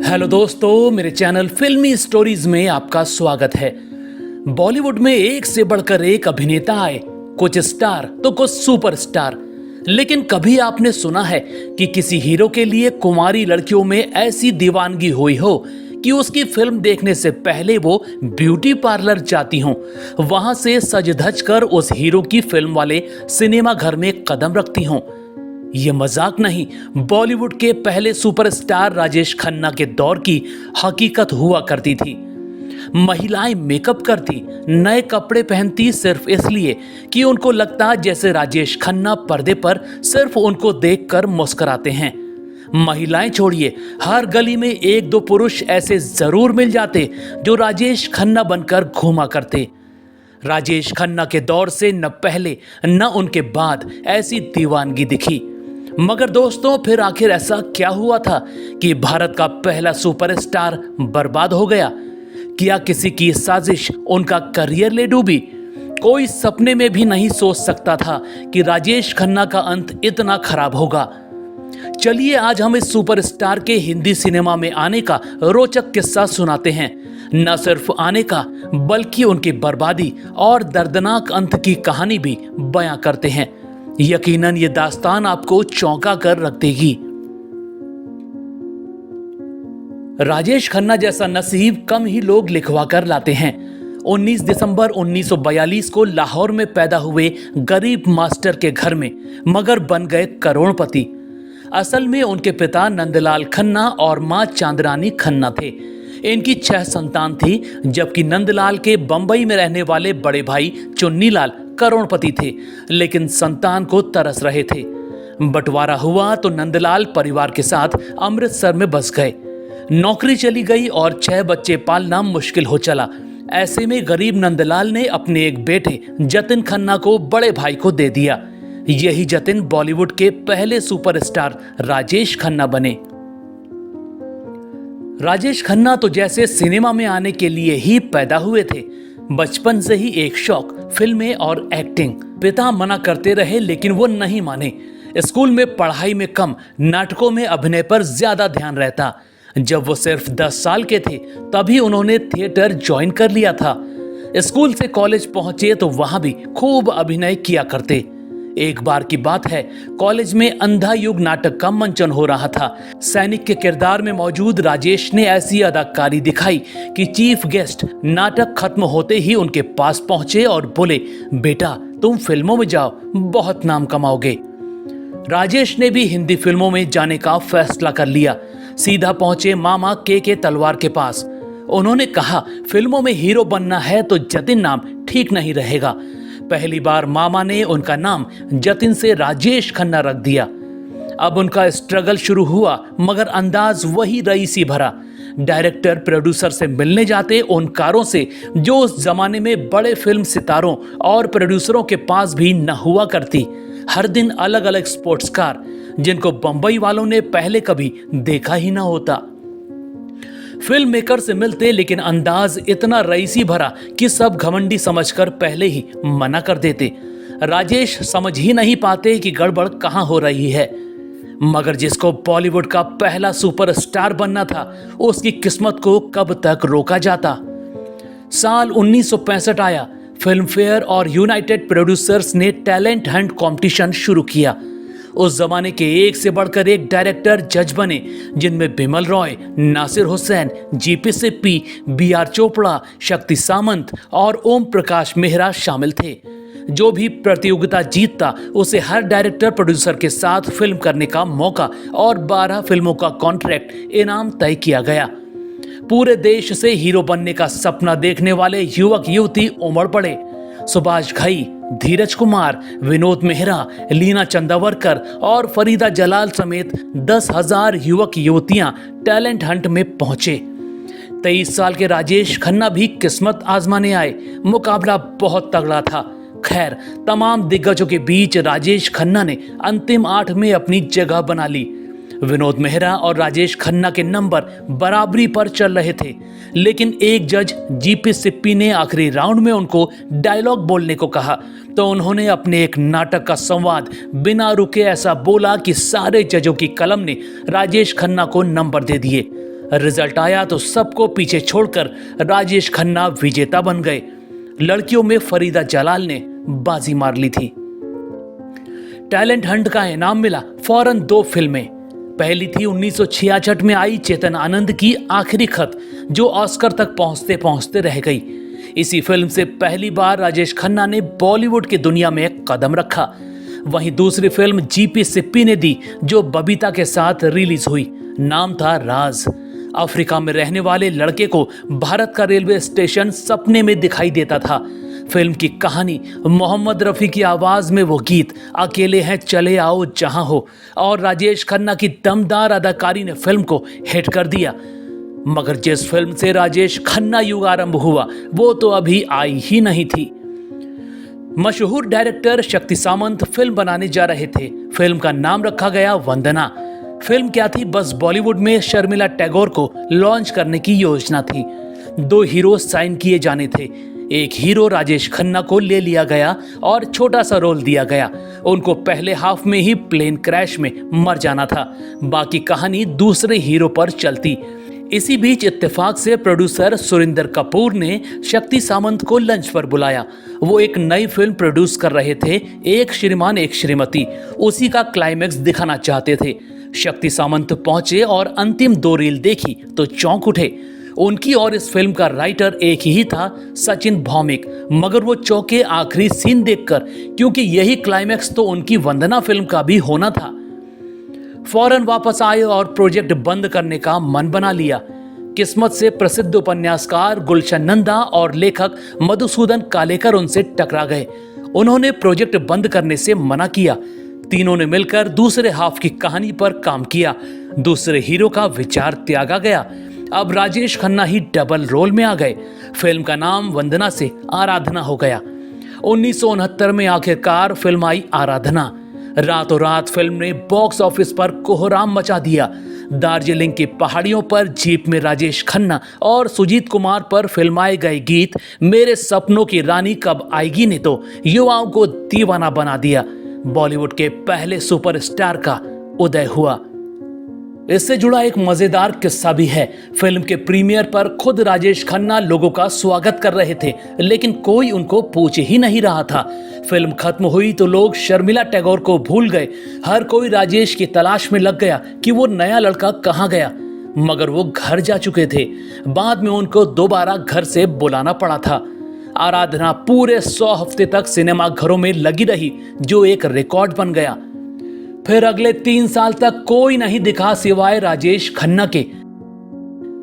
Hello दोस्तों, मेरे channel फिल्मी स्टोरीज में आपका स्वागत है। बॉलीवुड में एक से बढ़कर एक अभिनेता आए, कुछ स्टार तो कुछ सुपरस्टार। लेकिन कभी आपने सुना है कि किसी हीरो के लिए कुंवारी लड़कियों में ऐसी दीवानगी हुई हो कि उसकी फिल्म देखने से पहले वो ब्यूटी पार्लर जाती हों, वहां से सज धज कर उस हीरो की फिल्म वाले सिनेमा घर में कदम रखती हों? ये मजाक नहीं, बॉलीवुड के पहले सुपरस्टार राजेश खन्ना के दौर की हकीकत हुआ करती थी। महिलाएं मेकअप करती, नए कपड़े पहनती सिर्फ इसलिए कि उनको लगता जैसे राजेश खन्ना पर्दे पर सिर्फ उनको देखकर मुस्कुराते हैं। महिलाएं छोड़िए, हर गली में एक दो पुरुष ऐसे जरूर मिल जाते जो राजेश खन्ना बनकर घूमा करते। राजेश खन्ना के दौर से न पहले न उनके बाद ऐसी दीवानगी दिखी। मगर दोस्तों, फिर आखिर ऐसा क्या हुआ था कि भारत का पहला सुपरस्टार बर्बाद हो गया? क्या किसी की साजिश उनका करियर ले डूबी? कोई सपने में भी नहीं सोच सकता था कि राजेश खन्ना का अंत इतना खराब होगा। चलिए आज हम इस सुपरस्टार के हिंदी सिनेमा में आने का रोचक किस्सा सुनाते हैं। न सिर्फ आने का, बल्कि उनकी बर्बादी और दर्दनाक अंत की कहानी भी बयां करते हैं। यकीनन ये दास्तान आपको चौंका कर रख देगी। राजेश खन्ना जैसा नसीब कम ही लोग लिखवा कर लाते हैं। 19 दिसंबर 1942 को लाहौर में पैदा हुए गरीब मास्टर के घर में, मगर बन गए करोड़पति। असल में उनके पिता नंदलाल खन्ना और मां चांदरानी खन्ना थे। इनकी 6 संतान थी, जबकि नंदलाल के बंबई में रहने वाले बड़े भाई चुन्नीलाल करोड़पति थे, लेकिन संतान को तरस रहे थे। बंटवारा हुआ तो नंदलाल परिवार के साथ अमृतसर में बस गए। नौकरी चली गई और 6 बच्चे पालना मुश्किल हो चला। ऐसे में गरीब नंदलाल ने अपने एक बेटे जतिन खन्ना को बड़े भाई को दे दिया। यही जतिन बॉलीवुड के पहले सुपरस्टार राजेश खन्ना बने। राजेश खन्ना तो जैसे सिनेमा में आने के लिए ही पैदा हुए थे। बचपन से ही एक शौक, फिल्में और एक्टिंग। पिता मना करते रहे लेकिन वो नहीं माने। स्कूल में पढ़ाई में कम, नाटकों में अभिनय पर ज्यादा ध्यान रहता। जब वो सिर्फ 10 साल के थे तभी उन्होंने थिएटर ज्वाइन कर लिया था। स्कूल से कॉलेज पहुंचे तो वहां भी खूब अभिनय किया करते। एक बार की बात है, कॉलेज में अंधा युग नाटक का मंचन हो रहा था। सैनिक के किरदार में मौजूद राजेश ने ऐसी अदाकारी दिखाई कि चीफ गेस्ट नाटक खत्म होते ही उनके पास पहुंचे और बोले, बेटा तुम फिल्मों में जाओ, बहुत नाम कमाओगे। राजेश ने भी हिंदी फिल्मों में जाने का फैसला कर लिया। सीधा पहुंचे मामा के तलवार के पास। उन्होंने कहा, फिल्मों में हीरो बनना है तो जतिन नाम ठीक नहीं रहेगा। पहली बार मामा ने उनका नाम जतिन से राजेश खन्ना रख दिया। अब उनका स्ट्रगल शुरू हुआ, मगर अंदाज वही रईसी भरा। डायरेक्टर प्रोड्यूसर से मिलने जाते उन कारों से जो उस जमाने में बड़े फिल्म सितारों और प्रोड्यूसरों के पास भी न हुआ करती। हर दिन अलग अलग स्पोर्ट्स कार, जिनको बंबई वालों ने पहले कभी देखा ही ना होता। फिल्म मेकर से मिलते, लेकिन अंदाज इतना रईसी भरा कि सब घमंडी समझकर पहले ही मना कर देते। राजेश समझ ही नहीं पाते कि गड़बड़ कहां हो रही है। मगर जिसको बॉलीवुड का पहला सुपरस्टार बनना था, उसकी किस्मत को कब तक रोका जाता। साल 1965 आया। फिल्म फेयर और यूनाइटेड प्रोड्यूसर्स ने टैलेंट हंट कंपटीशन शुरू किया। उस जमाने के एक से बढ़कर एक डायरेक्टर जज बने, जिनमें बिमल रॉय, नासिर हुसैन, जीपी सिप्पी, बीआर चोपड़ा, शक्ति सामंत और ओम प्रकाश मेहरा शामिल थे। जो भी प्रतियोगिता जीतता उसे हर डायरेक्टर प्रोड्यूसर के साथ फिल्म करने का मौका और 12 फिल्मों का कॉन्ट्रैक्ट इनाम तय किया गया। पूरे देश से हीरो बनने का सपना देखने वाले युवक युवती उमड़ पड़े। सुभाष घई, धीरज कुमार, विनोद मेहरा, लीना चंदावरकर और फरीदा जलाल समेत 10,000 युवक युवतियां टैलेंट हंट में पहुंचे। 23 साल के राजेश खन्ना भी किस्मत आजमाने आए। मुकाबला बहुत तगड़ा था। खैर, तमाम दिग्गजों के बीच राजेश खन्ना ने अंतिम 8 में अपनी जगह बना ली। विनोद मेहरा और राजेश खन्ना के नंबर बराबरी पर चल रहे थे, लेकिन एक जज जीपी सिप्पी ने आखिरी राउंड में उनको डायलॉग बोलने को कहा तो उन्होंने अपने एक नाटक का संवाद बिना रुके ऐसा बोला कि सारे जजों की कलम ने राजेश खन्ना को नंबर दे दिए। रिजल्ट आया तो सबको पीछे छोड़कर राजेश खन्ना विजेता बन गए। लड़कियों में फरीदा जलाल ने बाजी मार ली थी। टैलेंट हंट का इनाम मिला फौरन 2 फिल्में। पहली थी 1966 में आई चेतन आनंद की आखिरी खत, जो ऑस्कर तक पहुंचते पहुंचते रह गई। इसी फिल्म से पहली बार राजेश खन्ना ने बॉलीवुड की दुनिया में कदम रखा। वहीं दूसरी फिल्म जीपी सिप्पी ने दी, जो बबीता के साथ रिलीज हुई। नाम था राज। अफ्रीका में रहने वाले लड़के को भारत का रेलवे स्टेशन सपने में दिखाई देता था। फिल्म की कहानी, मोहम्मद रफ़ी की आवाज में वो गीत अकेले हैं चले आओ जहां हो, और राजेश खन्ना की दमदार अदाकारी ने फिल्म को हिट कर दिया। मगर जिस फिल्म से राजेश खन्ना युग आरंभ हुआ, वो तो अभी आई ही नहीं थी। मशहूर डायरेक्टर शक्ति सामंत फिल्म बनाने जा रहे थे। फिल्म का नाम रखा गया वंदना। फिल्म क्या थी, बस बॉलीवुड में शर्मिला टैगोर को लॉन्च करने की योजना थी। 2 हीरो साइन किए जाने थे। एक हीरो राजेश खन्ना को ले लिया गया और छोटा सा रोल दिया गया। उनको पहले हाफ में ही प्लेन क्रैश में मर जाना था। बाकी कहानी दूसरे हीरो पर चलती। इसी बीच इत्तेफाक से प्रोड्यूसर सुरिंदर कपूर ने शक्ति सामंत को लंच पर बुलाया। वो एक नई फिल्म प्रोड्यूस कर रहे थे, एक श्रीमान एक श्रीमती। उसी का क्लाइमेक्स दिखाना चाहते थे। शक्ति सामंत पहुंचे और अंतिम 2 रील देखी तो चौंक उठे। उनकी और इस फिल्म का राइटर एक ही था, सचिन भौमिक। मगर वो चौंके आखिरी सीन देखकर, क्योंकि यही क्लाइमेक्स तो उनकी वंदना फिल्म का भी होना था। फौरन वापस आए और प्रोजेक्ट बंद करने का मन बना लिया। किस्मत से प्रसिद्ध उपन्यासकार गुलशन नंदा और लेखक मधुसूदन कालेकर उनसे टकरा गए। उन्होंने प्रोजेक्ट बंद करने से मना किया। तीनों ने मिलकर दूसरे हाफ की कहानी पर काम किया। दूसरे हीरो का विचार त्यागा गया। अब राजेश खन्ना ही डबल रोल में आ गए। फिल्म का नाम वंदना से आराधना हो गया। 1969 में आखिरकार फिल्म आई आराधना। रातों रात फिल्म ने बॉक्स ऑफिस पर कोहराम मचा दिया। दार्जिलिंग की पहाड़ियों पर जीप में राजेश खन्ना और सुजीत कुमार पर फिल्माए गए गीत मेरे सपनों की रानी कब आएगी ने तो युवाओं को दीवाना बना दिया। बॉलीवुड के पहले सुपरस्टार का उदय हुआ। इससे जुड़ा एक मजेदार किस्सा भी है। फिल्म के प्रीमियर पर खुद राजेश खन्ना लोगों का स्वागत कर रहे थे, लेकिन कोई उनको पूछ ही नहीं रहा था। फिल्म खत्म हुई तो लोग शर्मिला टैगोर को भूल गए। हर कोई राजेश की तलाश में लग गया कि वो नया लड़का कहाँ गया। मगर वो घर जा चुके थे। बाद में उनको दोबारा घर से बुलाना पड़ा था। आराधना पूरे 100 हफ्ते तक सिनेमा घरों में लगी रही, जो एक रिकॉर्ड बन गया। फिर अगले 3 साल तक कोई नहीं दिखा सिवाय राजेश खन्ना के।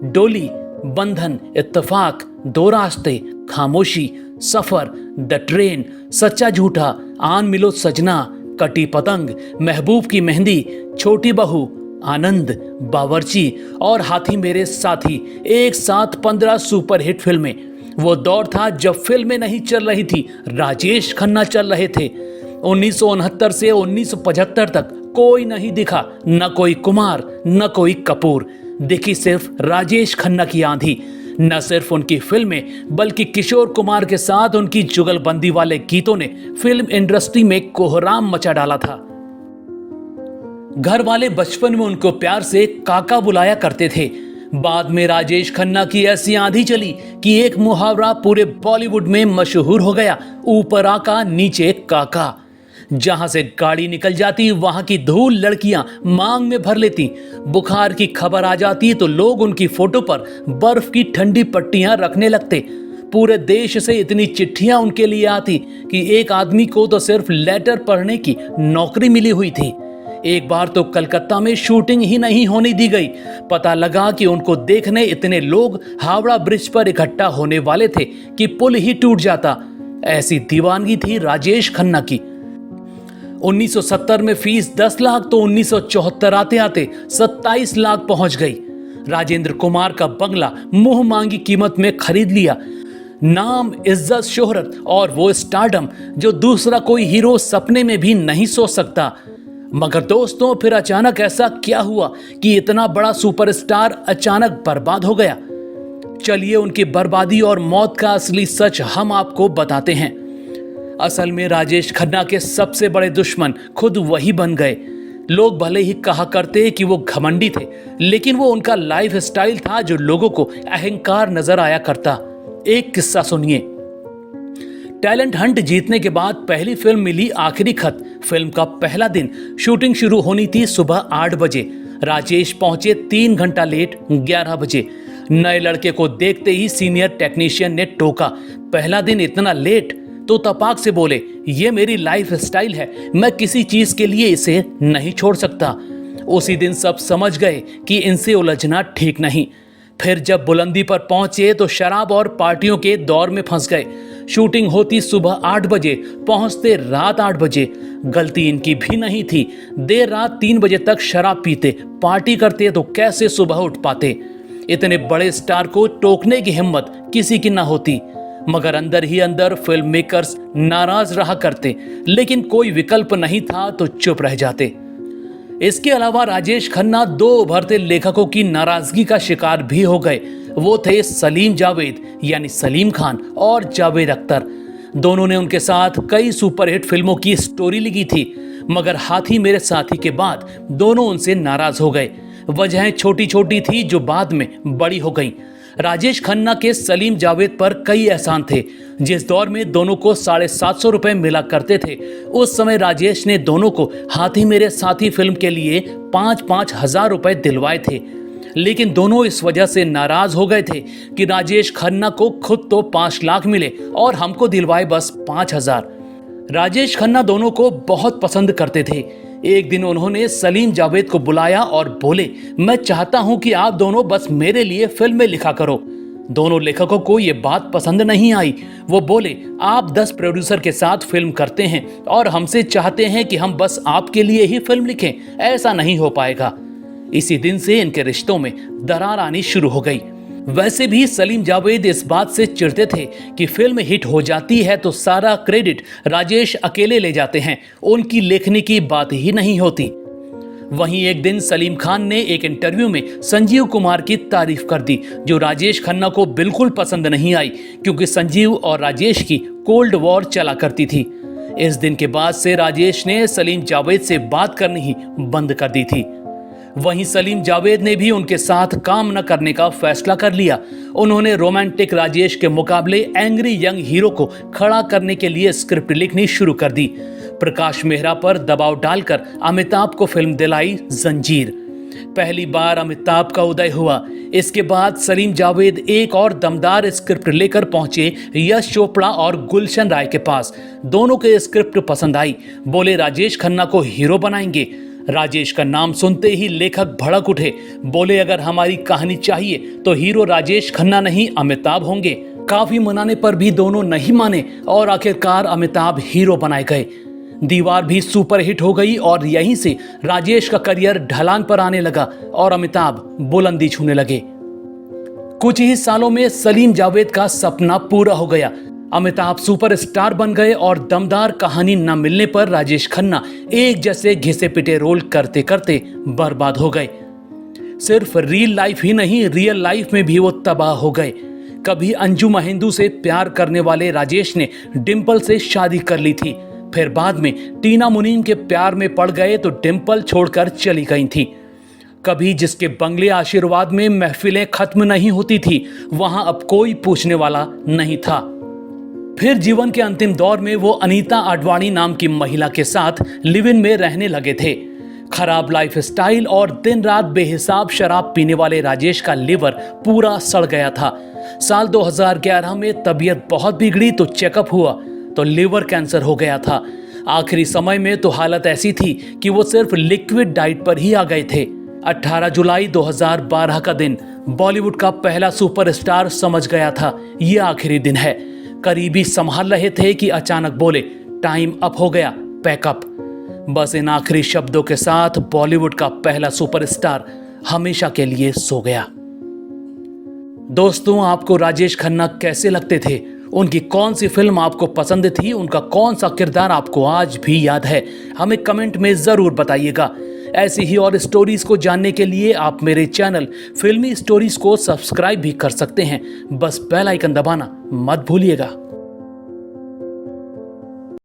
डोली, बंधन, इत्तेफाक, 2 रास्ते, खामोशी, सफर, द ट्रेन, सच्चा झूठा, आन मिलो सजना, कटी पतंग, महबूब की मेहंदी, छोटी बहू, आनंद, बावर्ची और हाथी मेरे साथी, एक साथ 15 सुपरहिट फिल्में। वो दौर था जब फिल्में नहीं चल रही थी, राजेश खन्ना चल रहे थे। 1969 से 1975 तक कोई नहीं दिखा, न कोई कुमार न कोई कपूर। दिखी सिर्फ राजेश खन्ना की आंधी। न सिर्फ उनकी फिल्में, बल्कि किशोर कुमार के साथ उनकी जुगलबंदी वाले गीतों ने फिल्म इंडस्ट्री में कोहराम मचा डाला था। घर वाले बचपन में उनको प्यार से काका बुलाया करते थे। बाद में राजेश खन्ना की ऐसी आंधी चली कि एक मुहावरा पूरे बॉलीवुड में मशहूर हो गया, ऊपर आका नीचे काका। जहां से गाड़ी निकल जाती वहां की धूल लड़कियां मांग में भर लेती। बुखार की खबर आ जाती तो लोग उनकी फोटो पर बर्फ की ठंडी पट्टियां रखने लगते। पूरे देश से इतनी चिट्ठियां उनके लिए आती कि एक आदमी को तो सिर्फ लेटर पढ़ने की नौकरी मिली हुई थी। एक बार तो कलकत्ता में शूटिंग ही नहीं होने दी गई। पता लगा कि उनको देखने इतने लोग हावड़ा ब्रिज पर इकट्ठा होने वाले थे कि पुल ही टूट जाता। ऐसी दीवानगी थी राजेश खन्ना की। 1970 में फीस 10 लाख तो 1974 आते आते 27 लाख पहुंच गई। राजेंद्र कुमार का बंगला मुंह मांगी कीमत में खरीद लिया। नाम, इज्जत, शोहरत और वो स्टारडम जो दूसरा कोई हीरो सपने में भी नहीं सोच सकता। मगर दोस्तों, फिर अचानक ऐसा क्या हुआ कि इतना बड़ा सुपरस्टार अचानक बर्बाद हो गया? चलिए उनकी बर्बादी और मौत का असली सच हम आपको बताते हैं। असल में राजेश खन्ना के सबसे बड़े दुश्मन खुद वही बन गए। लोग भले ही कहा करते कि वो घमंडी थे, लेकिन वो उनका लाइफ स्टाइल था जो लोगों को अहंकार नजर आया करता। एक किस्सा सुनिए। टैलेंट हंट जीतने के बाद पहली फिल्म मिली आखिरी खत। फिल्म का पहला दिन, शूटिंग शुरू होनी थी सुबह 8 बजे। राजेश पहुंचे 3 घंटा लेट, 11 बजे। नए लड़के को देखते ही सीनियर टेक्नीशियन ने टोका, पहला दिन इतना लेट? तो तपाक से बोले, ये मेरी लाइफ स्टाइल है, मैं किसी चीज के लिए इसे नहीं छोड़ सकता। उसी दिन सब समझ गए कि इनसे उलझना ठीक नहीं। फिर जब बुलंदी पर पहुंचे तो शराब और पार्टियों के दौर में फंस गए। शूटिंग होती सुबह 8 बजे, पहुंचते रात 8 बजे। गलती इनकी भी नहीं थी। देर रात 3 बजे तक शराब पीते, पार्टी करते तो कैसे सुबह उठ पाते? इतने बड़े स्टार को टोकने की हिम्मत किसी की ना होती। मगर अंदर ही अंदर फिल्म मेकर्स नाराज रहा करते, लेकिन कोई विकल्प नहीं था तो चुप रह जाते। इसके अलावा राजेश खन्ना 2 उभरते लेखकों की नाराजगी का शिकार भी हो गए। वो थे सलीम जावेद यानी सलीम खान और जावेद अख्तर। दोनों ने उनके साथ कई सुपरहिट फिल्मों की स्टोरी लिखी थी, मगर हाथी मेरे साथी के बाद दोनों उनसे नाराज हो गए। वजहें छोटी छोटी थी जो बाद में बड़ी हो गईं। राजेश खन्ना के सलीम जावेद पर कई एहसान थे। जिस दौर में दोनों को 750 रुपए मिला करते थे, उस समय राजेश ने दोनों को हाथी मेरे साथी फिल्म के लिए 5-5 हजार रुपए दिलवाए थे। लेकिन दोनों इस वजह से नाराज हो गए थे कि राजेश खन्ना को खुद तो 5 लाख मिले और हमको दिलवाए बस 5,000। राजेश खन्ना दोनों को बहुत पसंद करते थे। एक दिन उन्होंने सलीम जावेद को बुलाया और बोले, मैं चाहता हूं कि आप दोनों बस मेरे लिए फिल्में लिखा करो। दोनों लेखकों को यह बात पसंद नहीं आई। वो बोले, आप 10 प्रोड्यूसर के साथ फिल्म करते हैं और हमसे चाहते हैं कि हम बस आपके लिए ही फिल्म लिखें, ऐसा नहीं हो पाएगा। इसी दिन से इनके रिश्तों में दरार आनी शुरू हो गई। वैसे भी सलीम जावेद इस बात से चिढ़ते थे कि फिल्म हिट हो जाती है तो सारा क्रेडिट राजेश अकेले ले जाते हैं, उनकी लेखनी की बात ही नहीं होती। वहीं एक दिन सलीम खान ने एक इंटरव्यू में संजीव कुमार की तारीफ कर दी, जो राजेश खन्ना को बिल्कुल पसंद नहीं आई, क्योंकि संजीव और राजेश की कोल्ड वॉर चला करती थी। इस दिन के बाद से राजेश ने सलीम जावेद से बात करनी ही बंद कर दी थी। वहीं सलीम जावेद ने भी उनके साथ काम न करने का फैसला कर लिया। उन्होंने रोमांटिक राजेश के मुकाबले एंग्री यंग हीरो को खड़ा करने के लिए स्क्रिप्ट लिखनी शुरू कर दी। प्रकाश मेहरा पर दबाव डालकर अमिताभ को फिल्म दिलाई जंजीर। पहली बार अमिताभ का उदय हुआ। इसके बाद सलीम जावेद एक और दमदार स्क्रिप्ट लेकर पहुंचे यश चोपड़ा और गुलशन राय के पास। दोनों के स्क्रिप्ट पसंद आई। बोले, राजेश खन्ना को हीरो बनाएंगे। राजेश का नाम सुनते ही लेखक भड़क उठे। बोले, अगर हमारी कहानी चाहिए तो हीरो राजेश खन्ना नहीं अमिताभ होंगे। काफी मनाने पर भी दोनों नहीं माने और आखिरकार अमिताभ हीरो बनाए गए। दीवार भी सुपरहिट हो गई और यहीं से राजेश का करियर ढलान पर आने लगा और अमिताभ बुलंदी छूने लगे। कुछ ही सालों में सलीम जावेद का सपना पूरा हो गया। अमिताभ सुपरस्टार बन गए और दमदार कहानी न मिलने पर राजेश खन्ना एक जैसे घिसे पिटे रोल करते करते बर्बाद हो गए। सिर्फ रियल लाइफ ही नहीं, रियल लाइफ में भी वो तबाह हो गए। कभी अंजू महेंदू से प्यार करने वाले राजेश ने डिंपल से शादी कर ली थी। फिर बाद में टीना मुनीम के प्यार में पड़ गए तो डिंपल छोड़कर चली गई थी। कभी जिसके बंगले आशीर्वाद में महफिलें खत्म नहीं होती थी, वहां अब कोई पूछने वाला नहीं था। फिर जीवन के अंतिम दौर में वो अनीता आडवाणी नाम की महिला के साथ लिव इन में रहने लगे थे। खराब लाइफस्टाइल और दिन रात बेहिसाब शराब पीने वाले राजेश का लिवर पूरा सड़ गया था। साल 2011 में तबीयत बहुत बिगड़ी तो चेकअप हुआ तो लिवर कैंसर हो गया था। आखिरी समय में तो हालत ऐसी थी कि वो सिर्फ लिक्विड डाइट पर ही आ गए थे। 18 जुलाई 2012 का दिन बॉलीवुड का पहला सुपरस्टार समझ गया था ये आखिरी दिन है। करीबी संभाल रहे थे कि अचानक बोले, टाइम अप हो गया, पैकअप। बस इन आखिरी शब्दों के साथ बॉलीवुड का पहला सुपरस्टार हमेशा के लिए सो गया। दोस्तों, आपको राजेश खन्ना कैसे लगते थे? उनकी कौन सी फिल्म आपको पसंद थी? उनका कौन सा किरदार आपको आज भी याद है? हमें कमेंट में जरूर बताइएगा। ऐसी ही और स्टोरीज को जानने के लिए आप मेरे चैनल फिल्मी स्टोरीज को सब्सक्राइब भी कर सकते हैं। बस बेल आइकन दबाना मत भूलिएगा।